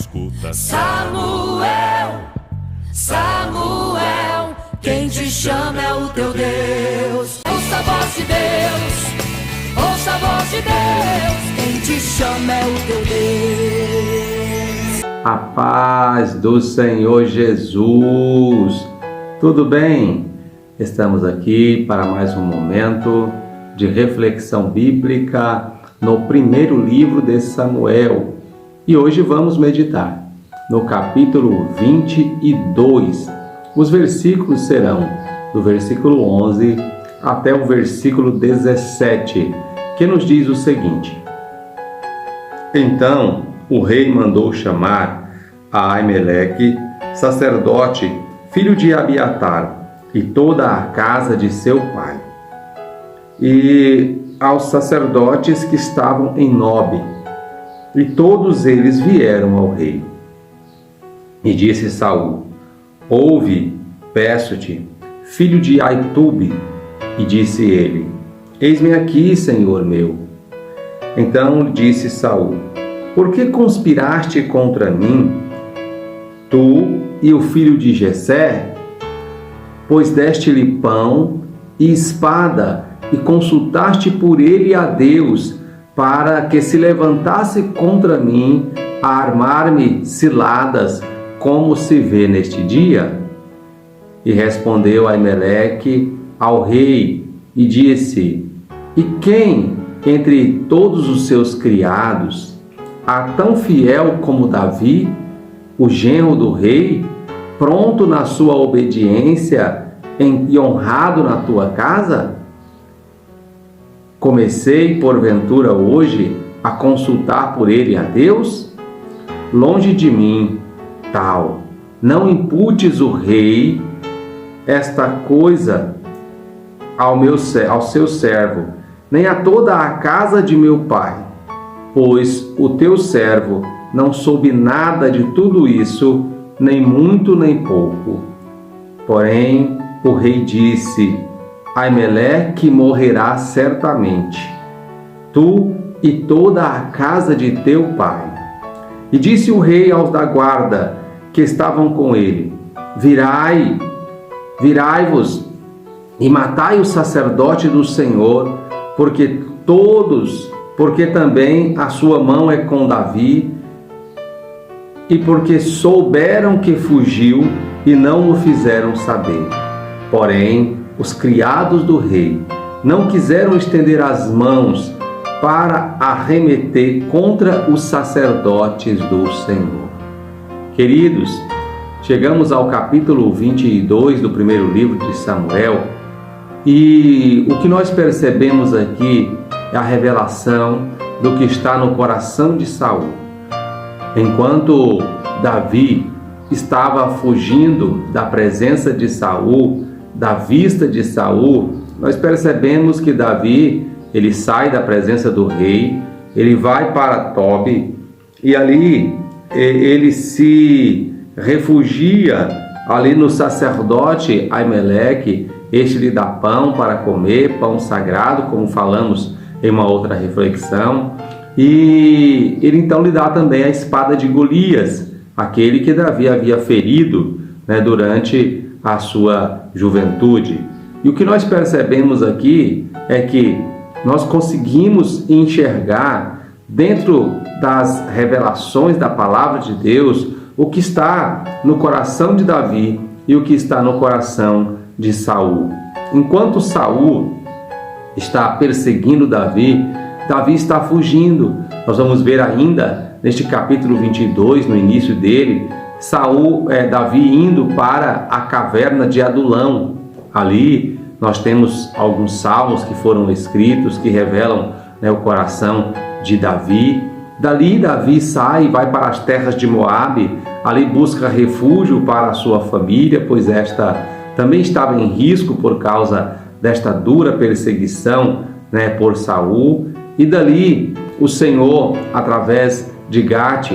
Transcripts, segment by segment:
escuta. Samuel, Samuel, quem te chama é o teu Deus. Ouça a voz de Deus, ouça a voz de Deus, quem te chama é o teu Deus. A paz do Senhor Jesus. Tudo bem? Estamos aqui para mais um momento de reflexão bíblica no primeiro livro de Samuel. E hoje vamos meditar no capítulo 22. Os versículos serão do versículo 11 até o versículo 17, que nos diz o seguinte: Então o rei mandou chamar a Aimeleque, sacerdote, filho de Abiatar, e toda a casa de seu pai, e aos sacerdotes que estavam em Nobe, e todos eles vieram ao rei. E disse Saul: Ouve, peço-te, filho de Aitube. E disse ele: Eis-me aqui, senhor meu. Então disse Saul: Por que conspiraste contra mim, tu e o filho de Jessé? Pois deste-lhe pão e espada, e consultaste por ele a Deus, para que se levantasse contra mim a armar-me ciladas, como se vê neste dia? E respondeu Aimeleque ao rei e disse: E quem entre todos os seus criados há tão fiel como Davi, o genro do rei, pronto na sua obediência e honrado na tua casa? Comecei, porventura, hoje a consultar por ele a Deus? Longe de mim, tal. Não imputes o rei esta coisa ao seu servo, nem a toda a casa de meu pai, pois o teu servo não soube nada de tudo isso, nem muito nem pouco. Porém, o rei disse: Aimeleque morrerá certamente, tu e toda a casa de teu pai. E disse o rei aos da guarda que estavam com ele: Virai-vos e matai o sacerdote do Senhor, porque também a sua mão é com Davi, e porque souberam que fugiu e não o fizeram saber. Porém, os criados do rei não quiseram estender as mãos para arremeter contra os sacerdotes do Senhor. Queridos, chegamos ao capítulo 22 do primeiro livro de Samuel, e o que nós percebemos aqui é a revelação do que está no coração de Saul. Enquanto Davi estava fugindo da presença de Saul, da vista de Saul, nós percebemos que Davi, ele sai da presença do rei, ele vai para Tobi, e ali ele se refugia ali no sacerdote Aimeleque. Este lhe dá pão para comer, pão sagrado, como falamos em uma outra reflexão, e ele então lhe dá também a espada de Golias, aquele que Davi havia ferido, durante a sua juventude. E o que nós percebemos aqui é que nós conseguimos enxergar dentro das revelações da palavra de Deus o que está no coração de Davi e o que está no coração de Saul. Enquanto Saul está perseguindo Davi, Davi está fugindo. Nós vamos ver ainda neste capítulo 22, no início dele, Davi indo para a caverna de Adulão. Ali nós temos alguns salmos que foram escritos que revelam o coração de Davi. Dali Davi sai e vai para as terras de Moabe. Ali busca refúgio para a sua família, pois esta também estava em risco por causa desta dura perseguição por Saul. E dali o Senhor, através de Gate,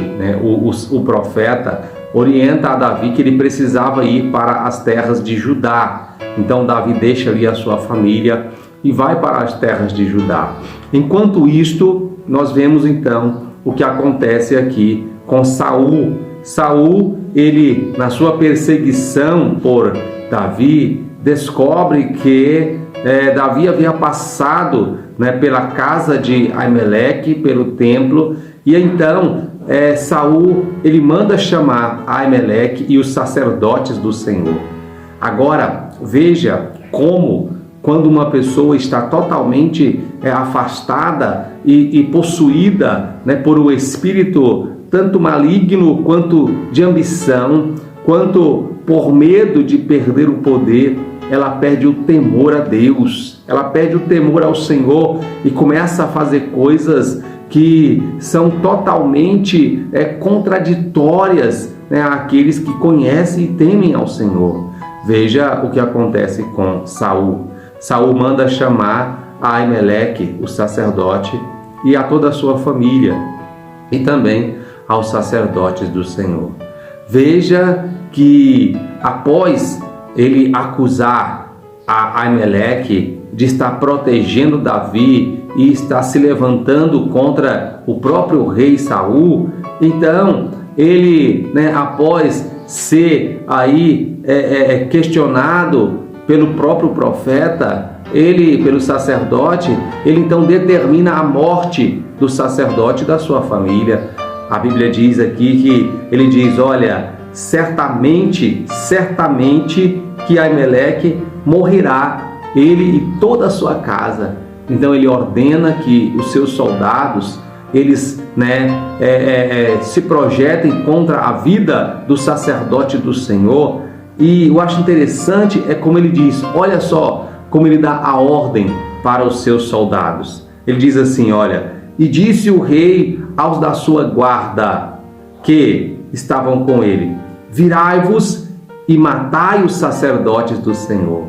o profeta, orienta a Davi que ele precisava ir para as terras de Judá. Então Davi deixa ali a sua família e vai para as terras de Judá. Enquanto isto, nós vemos então o que acontece aqui com Saul. Saul, ele, na sua perseguição por Davi, descobre que Davi havia passado, né, pela casa de Aimeleque, pelo templo, e então Saul, ele manda chamar Aimeleque e os sacerdotes do Senhor. Agora, veja como, quando uma pessoa está totalmente afastada e possuída, né, por um espírito tanto maligno quanto de ambição, quanto por medo de perder o poder, ela perde o temor a Deus, ela perde o temor ao Senhor e começa a fazer coisas que são totalmente contraditórias, né, àqueles que conhecem e temem ao Senhor. Veja o que acontece com Saul. Saul manda chamar a Aimeleque, o sacerdote, e a toda a sua família, e também aos sacerdotes do Senhor. Veja que após ele acusar a Aimeleque de estar protegendo Davi e estar se levantando contra o próprio rei Saul, então ele, né, após ser aí questionado pelo próprio profeta, pelo sacerdote, ele então determina a morte do sacerdote e da sua família. A Bíblia diz aqui que ele diz: olha, certamente que Aimeleque morrerá, ele e toda a sua casa. Então ele ordena que os seus soldados, eles, né, se projetem contra a vida do sacerdote do Senhor. E eu acho interessante como ele diz, olha só como ele dá a ordem para os seus soldados. Ele diz assim, olha: e disse o rei aos da sua guarda que estavam com ele: virai-vos e matai os sacerdotes do Senhor.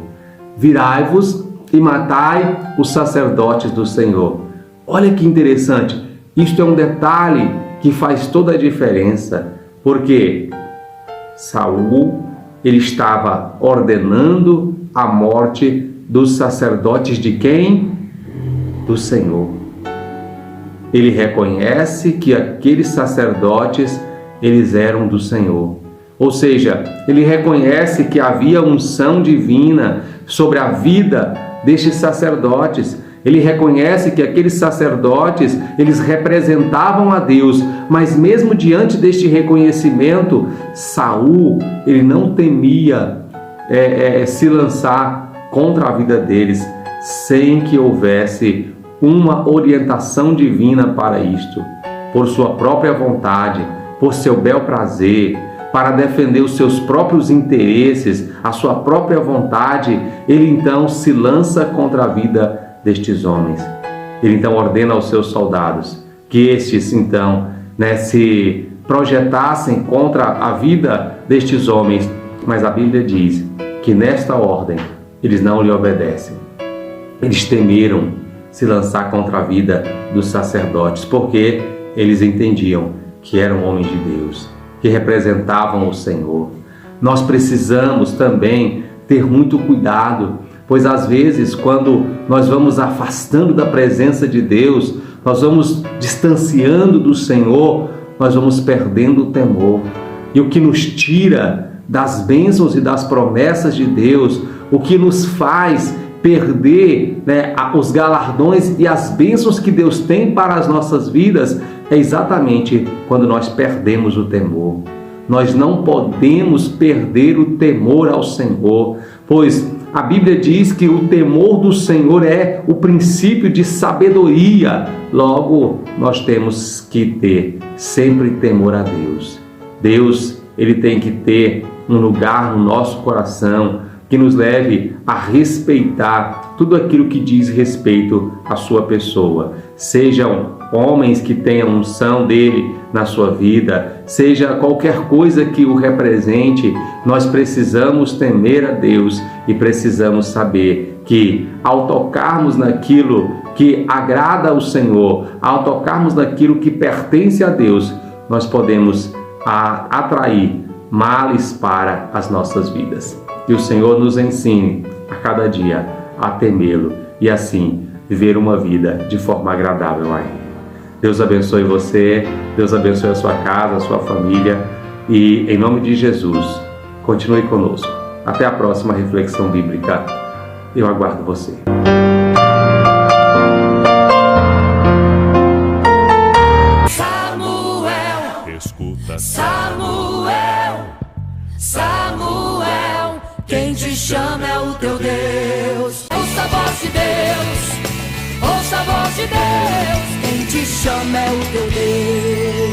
Virai-vos e matai os sacerdotes do Senhor. Olha que interessante. Isto é um detalhe que faz toda a diferença, porque Saul, ele estava ordenando a morte dos sacerdotes de quem? Do Senhor. Ele reconhece que aqueles sacerdotes, eles eram do Senhor. Ou seja, ele reconhece que havia unção divina sobre a vida destes sacerdotes. Ele reconhece que aqueles sacerdotes, eles representavam a Deus, mas mesmo diante deste reconhecimento, Saul, ele não temia se lançar contra a vida deles, sem que houvesse uma orientação divina para isto, por sua própria vontade, por seu bel prazer, para defender os seus próprios interesses, a sua própria vontade. Ele então se lança contra a vida destes homens. Ele então ordena aos seus soldados que estes então, né, se projetassem contra a vida destes homens, mas a Bíblia diz que nesta ordem eles não lhe obedecem. Eles temeram se lançar contra a vida dos sacerdotes, porque eles entendiam que eram homens de Deus, que representavam o Senhor. Nós precisamos também ter muito cuidado, pois às vezes, quando nós vamos afastando da presença de Deus, nós vamos distanciando do Senhor, nós vamos perdendo o temor. E o que nos tira das bênçãos e das promessas de Deus, o que nos faz perder, né, os galardões e as bênçãos que Deus tem para as nossas vidas, é exatamente quando nós perdemos o temor. Nós não podemos perder o temor ao Senhor, pois a Bíblia diz que o temor do Senhor é o princípio de sabedoria. Logo, nós temos que ter sempre temor a Deus. Deus, ele tem que ter um lugar no nosso coração que nos leve a respeitar tudo aquilo que diz respeito à sua pessoa. Sejam homens que tenham unção dele na sua vida, seja qualquer coisa que o represente, nós precisamos temer a Deus e precisamos saber que ao tocarmos naquilo que agrada ao Senhor, ao tocarmos naquilo que pertence a Deus, nós podemos atrair males para as nossas vidas. Que o Senhor nos ensine a cada dia a temê-lo e assim viver uma vida de forma agradável a Ele. Deus abençoe você, Deus abençoe a sua casa, a sua família e, em nome de Jesus, continue conosco. Até a próxima reflexão bíblica. Eu aguardo você. Escuta, Samuel, Samuel, quem te chama é o teu Deus. Ouça a voz de Deus, ouça a voz de Deus, quem te chama é o teu Deus.